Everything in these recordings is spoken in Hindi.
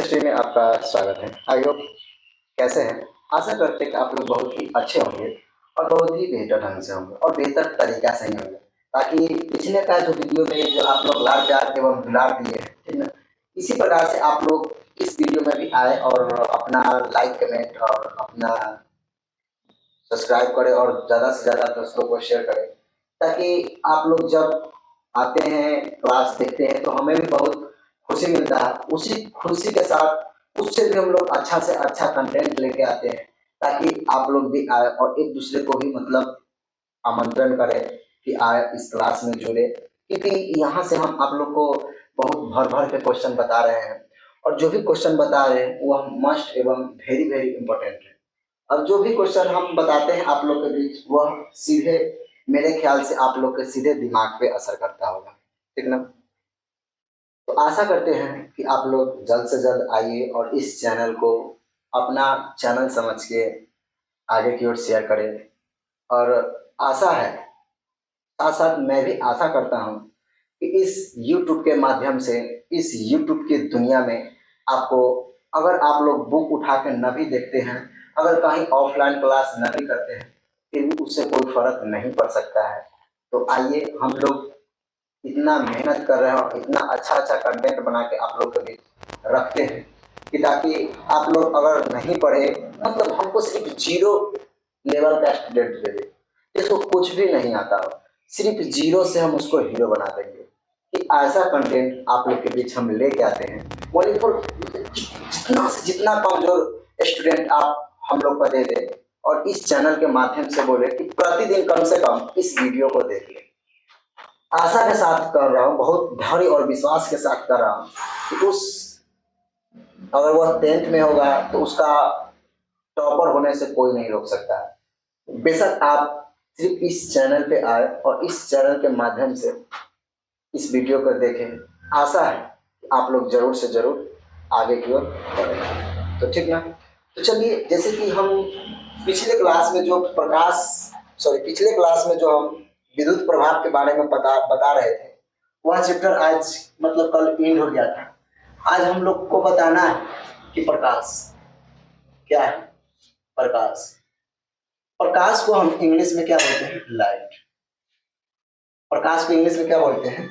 स्ट्रीम में आपका स्वागत है। आई होप कैसे हैं। आशा करते हैं कि आप लोग बहुत ही अच्छे होंगे और बहुत ही बेहतर ढंग से होंगे और बेहतर तरीका से ही होंगे, ताकि पिछले का जो वीडियो में जो आप लोग लाड प्यार एवं दुलार दिए हैं, ठीक ना, इसी प्रकार से आप लोग इस वीडियो में भी आए और अपना लाइक कमेंट और अपना सब्सक्राइब करें और ज़्यादा से ज़्यादा दोस्तों को शेयर करें, ताकि आप लोग जब आते हैं क्लास देखते हैं तो हमें भी बहुत खुशी मिलता है। उसी खुशी के साथ उससे भी हम लोग अच्छा से अच्छा कंटेंट लेके आते हैं, ताकि आप लोग भी आए और एक दूसरे को भी मतलब आमंत्रण करें कि आए इस क्लास में जुड़े, क्योंकि यहाँ से हम आप लोग को बहुत भर भर के क्वेश्चन बता रहे हैं और जो भी क्वेश्चन बता रहे हैं वह मस्ट एवं वेरी वेरी इंपॉर्टेंट है। और जो भी क्वेश्चन हम बताते हैं आप लोग के बीच वह सीधे मेरे ख्याल से आप लोग के सीधे दिमाग पे असर करता होगा, ठीक ना। तो आशा करते हैं कि आप लोग जल्द से जल्द आइए और इस चैनल को अपना चैनल समझ के आगे की ओर शेयर करें। और आशा है, साथ साथ मैं भी आशा करता हूँ कि इस YouTube के माध्यम से, इस YouTube की दुनिया में आपको, अगर आप लोग बुक उठा के न भी देखते हैं, अगर कहीं ऑफलाइन क्लास न भी करते हैं, फिर भी उससे कोई फर्क नहीं पड़ सकता है। तो आइए हम लोग इतना मेहनत कर रहे हैं और इतना अच्छा अच्छा कंटेंट बना के आप लोग के बीच रखते हैं कि ताकि आप लोग अगर नहीं पढ़े, मतलब हमको सिर्फ जीरो लेवल का स्टूडेंट दे दे, इसको कुछ भी नहीं आता हो, सिर्फ जीरो से हम उसको हीरो बना देंगे। कि ऐसा कंटेंट आप लोग के बीच हम लेके आते हैं, ओनली फॉर जितना से जितना कमजोर स्टूडेंट आप हम लोग को दे दे और इस चैनल के माध्यम से बोले कि प्रतिदिन कम से कम इस वीडियो को देख ले। आशा के साथ कर रहा हूँ, बहुत धैर्य और विश्वास के साथ कर रहा हूँ कि उस, अगर वह 10th में होगा तो उसका टॉपर होने से कोई नहीं रोक सकता है। बेशक आप सिर्फ इस चैनल पे आए और इस चैनल के माध्यम से इस वीडियो को देखें। आशा है कि आप लोग जरूर से जरूर आगे की ओर बढ़ें, तो ठीक ना। तो चलिए, जैसे कि हम पिछले क्लास में जो पिछले क्लास में जो हम विद्युत प्रभाव के बारे में बता रहे थे, वह चैप्टर आज मतलब कल एंड हो गया था। आज हम लोग को बताना है कि प्रकाश क्या है। प्रकाश, प्रकाश को हम इंग्लिश में क्या बोलते हैं? लाइट। प्रकाश को इंग्लिश में क्या बोलते हैं?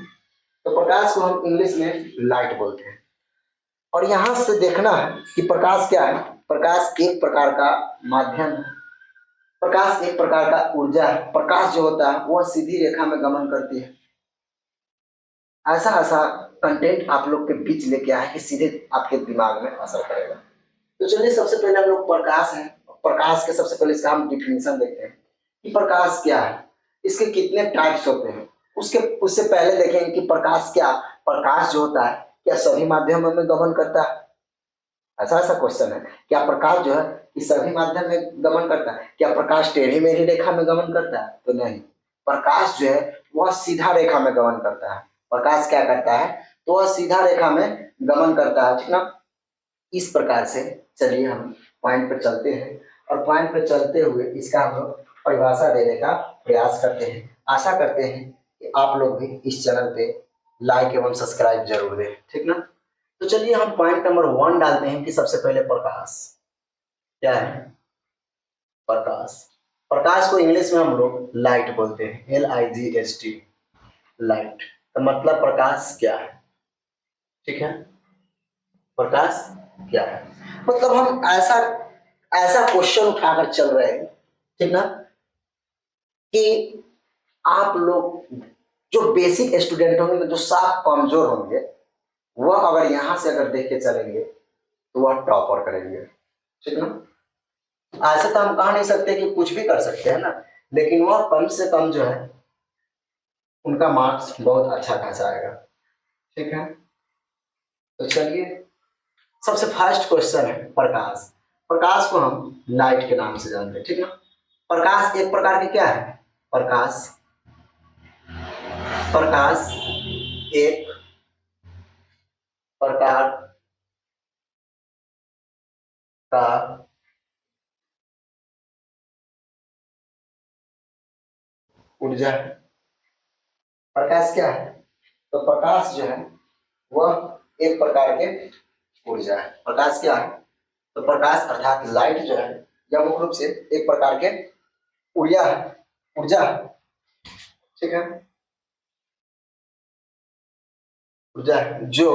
तो प्रकाश को हम इंग्लिश में लाइट बोलते हैं। और यहां से देखना है कि प्रकाश क्या है। प्रकाश एक प्रकार का माध्यम है, प्रकाश एक प्रकार का ऊर्जा है। प्रकाश जो होता है वह सीधी रेखा में गमन करती है। ऐसा ऐसा कंटेंट आप लोग के बीच लेके आए कि सीधे आपके दिमाग में असर करेगा। तो चलिए, सबसे पहले हम लोग प्रकाश है, प्रकाश के सबसे पहले इसका हम डिफिनेशन देखते हैं कि प्रकाश क्या है, इसके कितने टाइप्स होते हैं। उससे पहले देखेंगे कि प्रकाश क्या, प्रकाश जो होता है क्या सभी माध्यमों में गमन करता है? ऐसा ऐसा क्वेश्चन है, क्या प्रकाश जो है कि सभी माध्यम में गमन करता है? क्या प्रकाश टेढ़ी मेढ़ी रेखा में गमन करता है? तो नहीं, प्रकाश जो है वह सीधा रेखा में गमन करता है। प्रकाश क्या करता है? तो वह सीधा रेखा में गमन करता है, ठीक ना। इस प्रकार से चलिए हम पॉइंट पर चलते हैं और पॉइंट पर चलते हुए इसका हम लोग परिभाषा देने का प्रयास करते हैं। आशा करते हैं कि आप लोग भी इस चैनल पे लाइक एवं सब्सक्राइब जरूर दें, ठीक ना। तो चलिए हम पॉइंट नंबर 1 डालते हैं कि सबसे पहले प्रकाश क्या है। प्रकाश, प्रकाश को इंग्लिश में हम लोग लाइट बोलते हैं, LIGHT, लाइट। तो मतलब प्रकाश क्या है, ठीक है। प्रकाश क्या है मतलब हम ऐसा ऐसा क्वेश्चन उठाकर चल रहे हैं, ठीक ना, कि आप लोग जो बेसिक स्टूडेंट होंगे, जो साफ कमजोर होंगे, वह अगर यहाँ से अगर देख के चलेंगे तो वह टॉपर करेंगे, ठीक ना। ऐसे तो हम कह नहीं सकते कि कुछ भी कर सकते हैं ना, लेकिन वह कम से कम जो है उनका मार्क्स बहुत अच्छा खासा आएगा, ठीक है। तो चलिए, सबसे फर्स्ट क्वेश्चन है प्रकाश। प्रकाश को हम लाइट के नाम से जानते हैं, ठीक ना। प्रकाश एक प्रकार के क्या है? प्रकाश, प्रकाश एक प्रकार का ऊर्जा है। प्रकाश क्या है? तो प्रकाश जो है वह एक प्रकार के ऊर्जा है। प्रकाश क्या है? तो प्रकाश अर्थात लाइट जो है यह मुख्य रूप से एक प्रकार के ऊर्जा है, ऊर्जा है, ठीक है, ऊर्जा है जो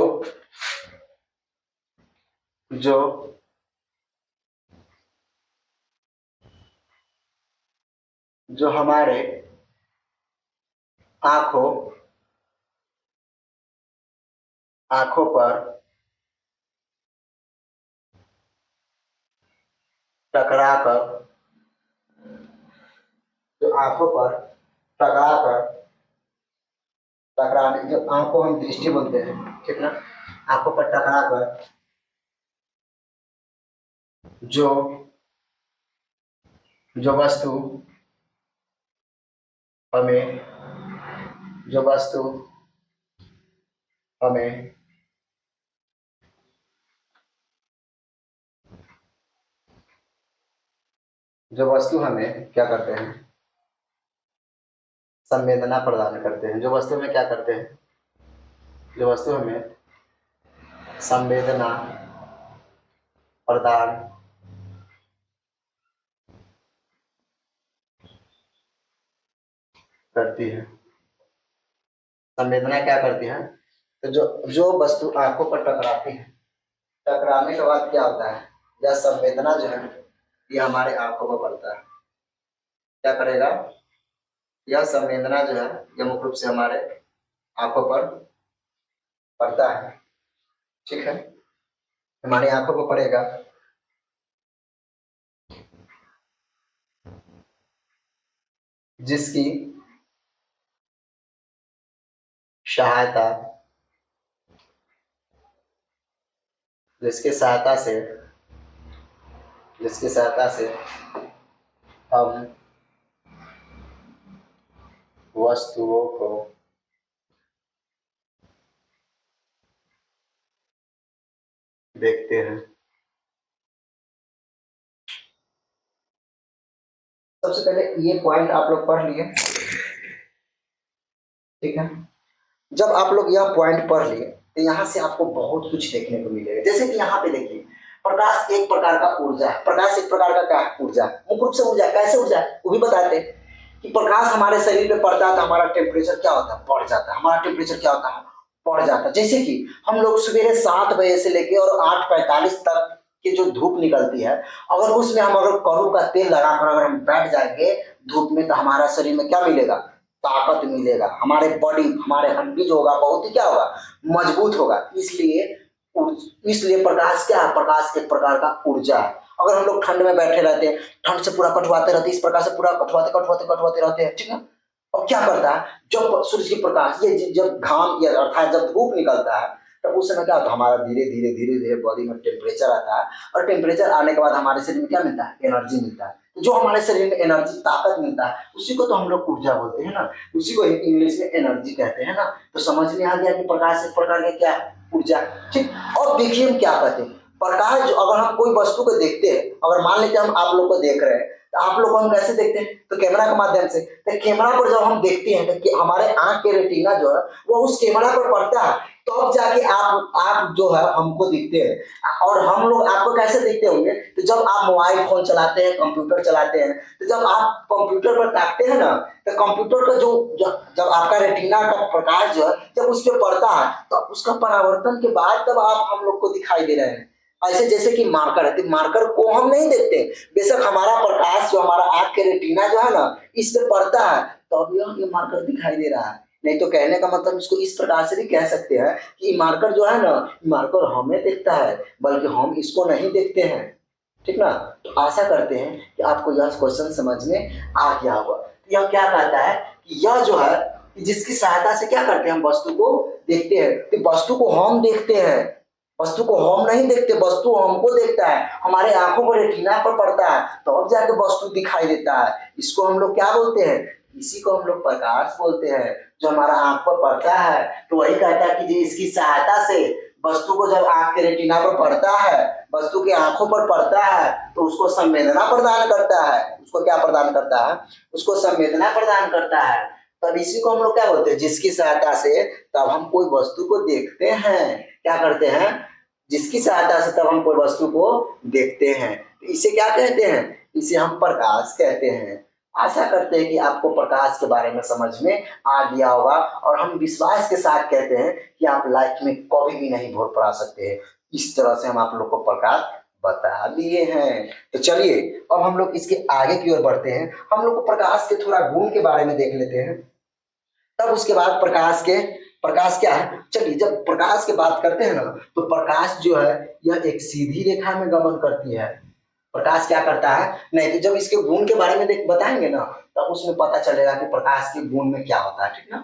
जो हमारे आंखों आंखों पर टकराकर, जो आंखों पर टकराकर, टकराने, जो आंखों हम दृष्टि बोलते हैं, ठीक ना, आंखों पर टकराकर जो जो वस्तु हमें जो वस्तु हमें जो वस्तु हमें क्या करते हैं? संवेदना प्रदान करते हैं। जो वस्तु में क्या करते हैं? जो वस्तु हमें संवेदना प्रदान करती है। संवेदना क्या करती है? तो जो वस्तु आंखों पर टकराती है, टकराने के बाद क्या होता है? यह संवेदना जो है ये हमारे आंखों पर पड़ता है। क्या करेगा? यह संवेदना जो है यह मुख्य रूप से हमारे आंखों पर पड़ता है, ठीक है, हमारी आंखों पर पड़ेगा। जिसकी सहायता जिसकी सहायता से जिसकी सहायता से हम वस्तुओं को देखते हैं। सबसे पहले ये पॉइंट आप लोग पढ़ लिए, ठीक है। जब आप लोग यह पॉइंट पढ़ लिए तो यहाँ से आपको बहुत कुछ देखने को मिलेगा। जैसे कि यहाँ पे देखिए, प्रकाश एक प्रकार का ऊर्जा है। प्रकाश एक प्रकार का क्या है? ऊर्जा। मुख्य रूप से ऊर्जा। कैसे ऊर्जा है वो भी बताते हैं कि प्रकाश हमारे शरीर पे पड़ता है तो हमारा टेम्परेचर क्या होता है? बढ़ जाता है। हमारा टेम्परेचर क्या होता है? बढ़ जाता है। जैसे कि हम लोग सवेरे 7 बजे से लेके और 8:45 तक की जो धूप निकलती है, अगर उसमें हम अगर करू का तेल लगाकर अगर हम बैठ जाएंगे धूप में तो हमारा शरीर में क्या मिलेगा? ताकत मिलेगा। हमारे बॉडी, हमारे हड्डी जो होगा बहुत ही क्या होगा? मजबूत होगा। इसलिए प्रकाश क्या है? प्रकाश एक प्रकार का ऊर्जा है। अगर हम लोग ठंड में बैठे रहते हैं, ठंड से पूरा कटवाते रहते हैं, इस प्रकार से पूरा कटवाते कटवाते कटवाते रहते हैं, ठीक है। और क्या करता है? जब सूर्य की प्रकाश, ये जब घाम या अर्थात जब धूप निकलता है तब उस समय क्या होता है? हमारा धीरे धीरे धीरे धीरे बॉडी में टेम्परेचर आता है और टेम्परेचर आने के बाद हमारे शरीर में क्या मिलता है? एनर्जी मिलता है। तो जो हमारे शरीर में एनर्जी, ताकत मिलता है उसी को तो हम लोग ऊर्जा बोलते हैं ना, उसी को इंग्लिश में एनर्जी कहते हैं ना। तो समझ में आ गया कि प्रकाश एक प्रकार का क्या है? ऊर्जा, ठीक। और देखिए हम क्या कहते हैं, प्रकाश जो, अगर हम कोई वस्तु को देखते हैं, अगर मान लेते हैं हम आप लोग को देख रहे हैं तो आप लोग को हम कैसे देखते हैं? तो कैमरा के माध्यम से। तो कैमरा पर जब हम देखते हैं तो हमारे आंख के रेटिना जो है वो उस कैमरा पर पड़ता है, तो अब जाके आप जो है हमको दिखते हैं। और हम लोग आपको कैसे देखते होंगे? तो जब आप मोबाइल फोन चलाते हैं, कंप्यूटर चलाते हैं, तो जब आप कंप्यूटर पर ताकते हैं ना तो कंप्यूटर का जब आपका रेटिना का प्रकाश जो है जब उस पर पड़ता है तो उसका परावर्तन के बाद तब आप हम लोग को दिखाई दे रहे हैं। ऐसे जैसे कि मार्कर है, तो मार्कर को हम नहीं देखते, बेशक हमारा प्रकाश जो हमारा आंख के रेटिना जो है ना इस पे पड़ता है तो अब ये मार्कर दिखाई दे रहा है। नहीं तो कहने का मतलब इसको इस प्रकार से भी कह सकते हैं कि मार्कर जो है ना, मार्कर हमें देखता है बल्कि हम इसको नहीं देखते हैं, ठीक ना। तो आशा करते हैं कि आपको यह क्वेश्चन समझ में आ गया होगा। यह क्या कहता है कि यह जो है जिसकी सहायता से क्या करते हैं? हम वस्तु को देखते हैं। तो वस्तु को हम देखते हैं, वस्तु को हम नहीं देखते, वस्तु हमको देखता है। हमारे आंखों पर रेटिना पर पड़ता है तो अब जाके वस्तु दिखाई देता है। इसको हम लोग क्या बोलते हैं? इसी को हम लोग प्रकाश बोलते हैं। जो हमारा आंख पर पड़ता है तो वही कहता है कि इसकी सहायता से वस्तु को जब आंख के रेटिना पर पड़ता है, वस्तु की आंखों पर पड़ता है तो उसको संवेदना प्रदान करता है। उसको क्या प्रदान करता है? उसको संवेदना प्रदान करता है। तब इसी को हम लोग क्या बोलते हैं? जिसकी सहायता से तब हम कोई वस्तु को देखते हैं, क्या करते हैं? जिसकी सहायता से तब हम कोई वस्तु को देखते हैं। तो इसे क्या कहते हैं? इसे हम प्रकाश कहते हैं। आशा करते हैं कि आपको प्रकाश के बारे में समझ में आ गया होगा और हम विश्वास के साथ कहते हैं कि आप लाइफ में कभी भी नहीं भूल पा सकते हैं। इस तरह से हम आप लोग को प्रकाश बता दिए हैं। तो चलिए अब हम लोग इसके आगे की ओर बढ़ते हैं। हम लोग को प्रकाश के थोड़ा गुण के बारे में देख लेते हैं। तब उसके बाद प्रकाश क्या है? चलिए जब प्रकाश की बात करते हैं ना, तो प्रकाश जो है यह एक सीधी रेखा में गमन करती है। प्रकाश क्या करता है? नहीं तो जब इसके गुण के बारे में देख बताएंगे ना, तब उसमें पता चलेगा कि प्रकाश के गुण में क्या होता है। ठीक ना?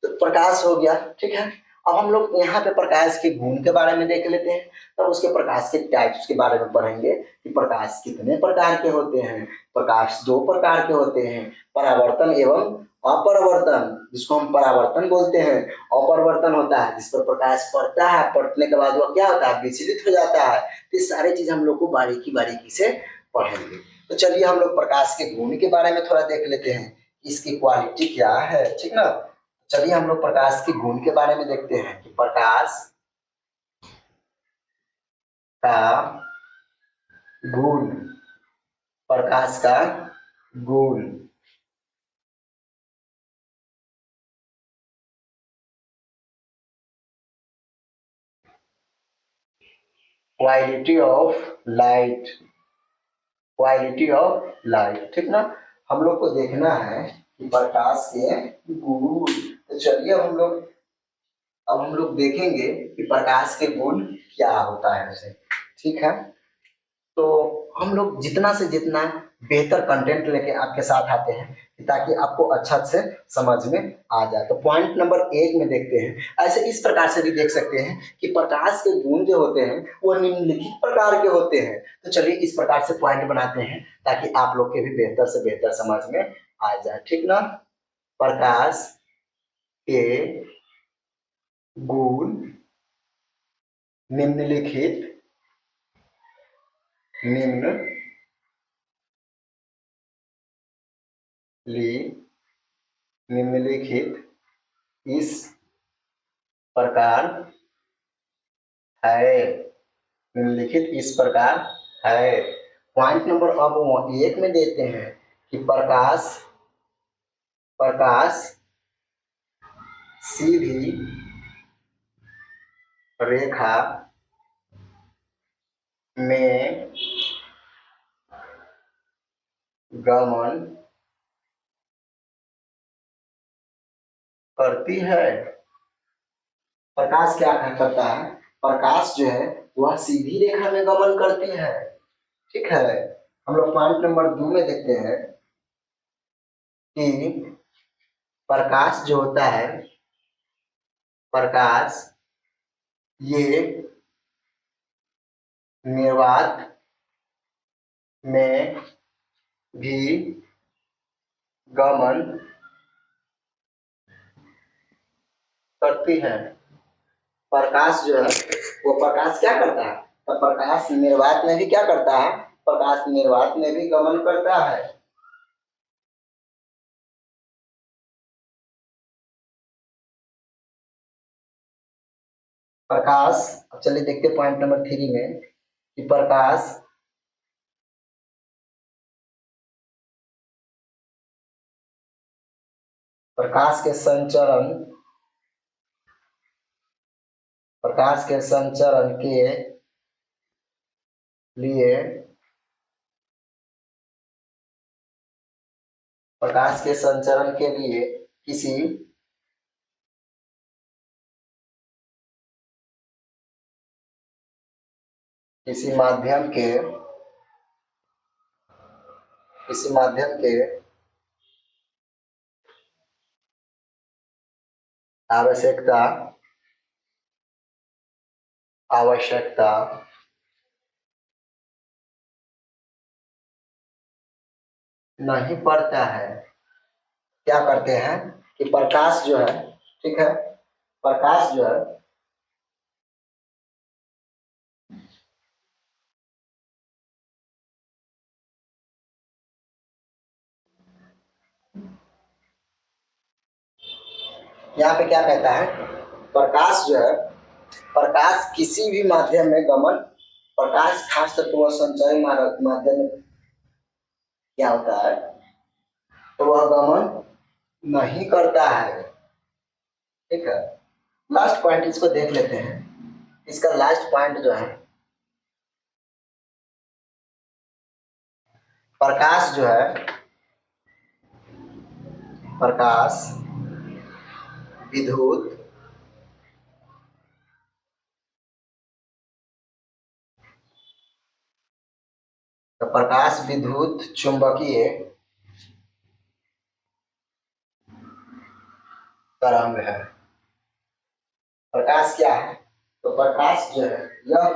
तो प्रकाश हो गया, ठीक है। अब हम लोग यहाँ पे प्रकाश के गुण के बारे में देख लेते हैं। तब उसके प्रकाश के टाइप्स के बारे में पढ़ेंगे कि प्रकाश कितने प्रकार के होते हैं। प्रकाश दो प्रकार के होते हैं, परावर्तन एवं अपरावर्तन। जिसको हम परावर्तन बोलते हैं। अपरावर्तन होता है जिस पर प्रकाश पड़ता है, पड़ने के बाद वह क्या होता है? विचलित हो जाता है। तो ये सारी चीज हम लोग को बारीकी बारीकी से पढ़ेंगे। तो चलिए हम लोग प्रकाश के गुण के बारे में थोड़ा देख लेते हैं, इसकी क्वालिटी क्या है। ठीक ना? चलिए हम लोग प्रकाश के गुण के बारे में देखते हैं कि प्रकाश का गुण, प्रकाश का गुण। Quality of light, quality of light. ठीक ना? हम लोग को देखना है कि प्रकाश के गुण। तो चलिए अब हम लोग देखेंगे कि प्रकाश के गुण क्या होता है उसे। ठीक है? तो हम लोग जितना से जितना बेहतर कंटेंट लेके आपके साथ आते हैं ताकि आपको अच्छा से समझ में आ जाए। तो पॉइंट नंबर 1 में देखते हैं। ऐसे इस प्रकार से भी देख सकते हैं कि प्रकाश के गुण जो होते हैं वो निम्नलिखित प्रकार के होते हैं। तो चलिए इस प्रकार से पॉइंट बनाते हैं ताकि आप लोग के भी बेहतर से बेहतर समझ में आ जाए। ठीक ना? प्रकाश के गुण निम्नलिखित निम्नलिखित इस प्रकार है। निम्नलिखित इस प्रकार है। पॉइंट नंबर अब 1 में देते हैं कि प्रकाश प्रकाश सीधी रेखा में गमन करती है। प्रकाश क्या करता है? प्रकाश जो है वह सीधी रेखा में गमन करती है। ठीक है? हम लोग पॉइंट नंबर 2 में देखते हैं कि प्रकाश जो होता है, प्रकाश ये निर्वात में भी गमन करती है। प्रकाश जो है वो प्रकाश क्या करता है? तो प्रकाश निर्वात में भी क्या करता है? प्रकाश निर्वात में भी गमन करता है। प्रकाश, अब चलिए देखते पॉइंट नंबर 3 में कि प्रकाश के संचरण, प्रकाश के संचरण के लिए, प्रकाश के संचरण के लिए किसी किसी माध्यम के किसी माध्यम के आवश्यकता आवश्यकता नहीं पड़ता है। क्या करते हैं कि प्रकाश जो है, ठीक है, प्रकाश जो है यहाँ पे क्या कहता है? प्रकाश जो है, प्रकाश किसी भी माध्यम में गमन, प्रकाश खास तत्व संचारी माध्यम में क्या होता है, तो वह गमन नहीं करता है। ठीक है, लास्ट पॉइंट इसको देख लेते हैं। इसका लास्ट पॉइंट जो है, प्रकाश जो है, प्रकाश विद्युत तो प्रकाश विद्युत चुंबकीय तरंग है। प्रकाश क्या है, तो प्रकाश जो है यह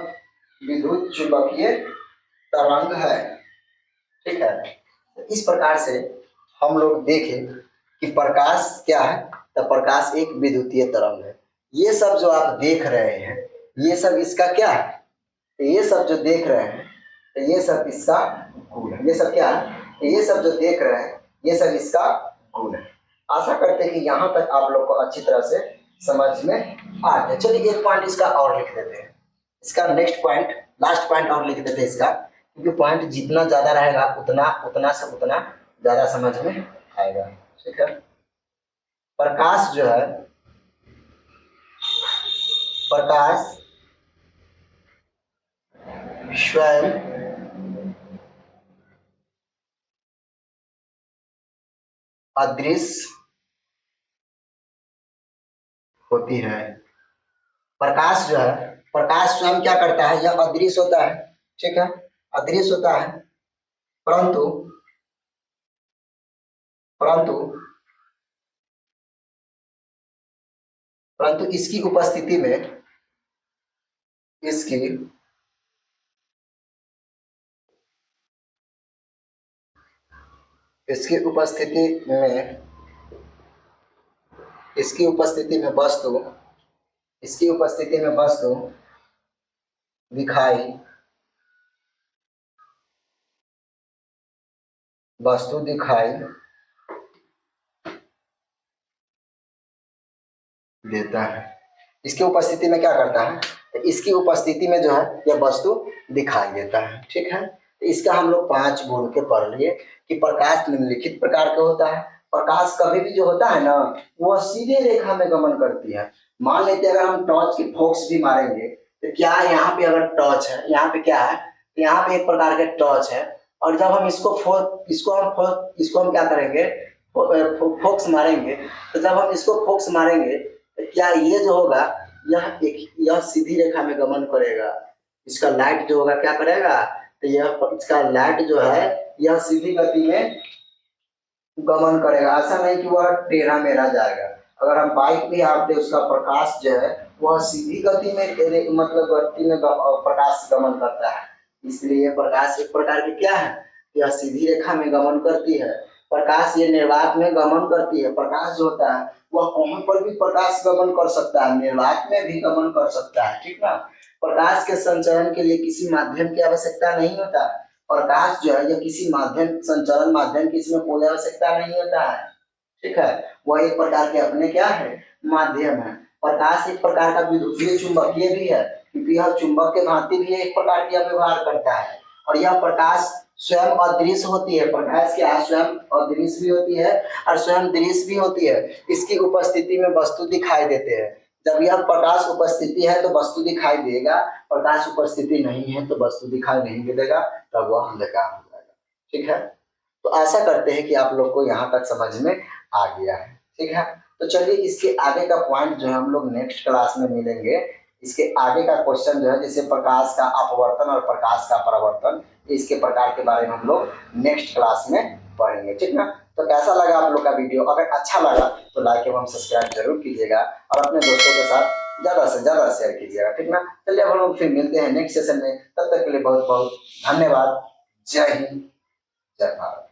विद्युत चुंबकीय तरंग है। ठीक है, तो इस प्रकार से हम लोग देखें कि प्रकाश क्या है, तो प्रकाश एक विद्युतीय तरंग है। ये सब जो आप देख रहे हैं, ये सब इसका क्या है, तो ये सब जो देख रहे हैं, तो ये सब इसका गुण है। ये सब क्या है, तो ये सब जो देख रहे हैं, ये सब इसका गुण है। आशा करते हैं कि यहाँ तक आप लोग को अच्छी तरह से समझ में आ गया। चलिए एक पॉइंट इसका और लिख देते हैं, इसका नेक्स्ट पॉइंट, लास्ट पॉइंट और लिख देते हैं इसका, क्योंकि पॉइंट जितना ज्यादा रहेगा उतना उतना से उतना ज्यादा समझ में आएगा। ठीक है, प्रकाश जो है, प्रकाश स्वयं अदृश्य होती है। प्रकाश जो है, प्रकाश स्वयं क्या करता है, यह अदृश्य होता है। ठीक है, अदृश्य होता है, परंतु परंतु परंतु इसकी उपस्थिति में, इसकी इसकी उपस्थिति में इसकी उपस्थिति में वस्तु इसकी उपस्थिति में वस्तु दिखाई देता है। इसकी उपस्थिति में क्या करता है, तो इसकी उपस्थिति में जो है यह वस्तु दिखाई देता है। ठीक है, तो इसका हम लोग 5 बोल के पढ़ लिए कि प्रकाश निम्नलिखित प्रकार का होता है। प्रकाश कभी भी जो होता है ना, वह सीधे रेखा में गमन करती है। मान लेते हैं अगर हम टॉर्च की फोक्स भी मारेंगे, तो क्या यहाँ पे अगर टॉर्च है, यहाँ पे क्या है, तो यहाँ पे एक प्रकार के टॉर्च है, और जब हम इसको हम क्या करेंगे, फोक्स मारेंगे, तो जब हम इसको फोक्स मारेंगे, तो क्या ये जो होगा, यह सीधी रेखा में गमन करेगा। इसका लाइट जो होगा क्या करेगा, तो यह इसका लाइट जो है यह सीधी गति में गमन करेगा। ऐसा नहीं कि वह टेढ़ा मेढ़ा जाएगा। अगर हम बाइक भी आते, उसका प्रकाश जो है वह सीधी गति में, मतलब गति में प्रकाश गमन करता है। इसलिए प्रकाश एक प्रकार की क्या है, यह सीधी रेखा में गमन करती है। प्रकाश ये निर्वात में गमन करती है। प्रकाश जो होता है वह कहीं पर भी प्रकाश गमन कर सकता है, निर्वात में भी गमन कर सकता है। ठीक ना, प्रकाश के संचरण के लिए किसी माध्यम की आवश्यकता नहीं होता। प्रकाश जो है, यह किसी माध्यम, संचरण माध्यम की इसमें कोई आवश्यकता नहीं होता है। ठीक है, वह एक प्रकार के अपने क्या है, माध्यम है। प्रकाश एक प्रकार का विद्युतीय चुंबकीय भी है, क्योंकि यह चुंबक के भांति भी एक प्रकार की व्यवहार करता है। और यह प्रकाश स्वयं अदृश्य होती है। प्रकाश क्या है, स्वयं अदृश्य भी होती है और स्वयं दृश्य भी होती है। इसकी उपस्थिति में वस्तु दिखाई देते हैं। जब यह प्रकाश उपस्थिति है तो वस्तु दिखाई देगा, प्रकाश उपस्थिति नहीं है तो वस्तु दिखाई नहीं देगा, तब वह अंधकार हो जाएगा। ठीक है, तो आशा करते हैं कि आप लोग को यहाँ तक समझ में आ गया है। ठीक है, तो चलिए इसके आगे का पॉइंट जो है हम लोग नेक्स्ट क्लास में मिलेंगे। इसके आगे का क्वेश्चन जो है, जैसे प्रकाश का अपवर्तन और प्रकाश का परावर्तन, इसके प्रकार के बारे में हम लोग नेक्स्ट क्लास में पढ़ेंगे। ठीक ना, तो कैसा लगा आप लोग का वीडियो, अगर अच्छा लगा तो लाइक एवं सब्सक्राइब जरूर कीजिएगा और अपने दोस्तों के साथ ज्यादा से ज्यादा शेयर कीजिएगा। ठीक ना, चलिए हम लोग फिर मिलते हैं नेक्स्ट सेशन में। तब तक के लिए बहुत बहुत धन्यवाद। जय हिंद, जय भारत।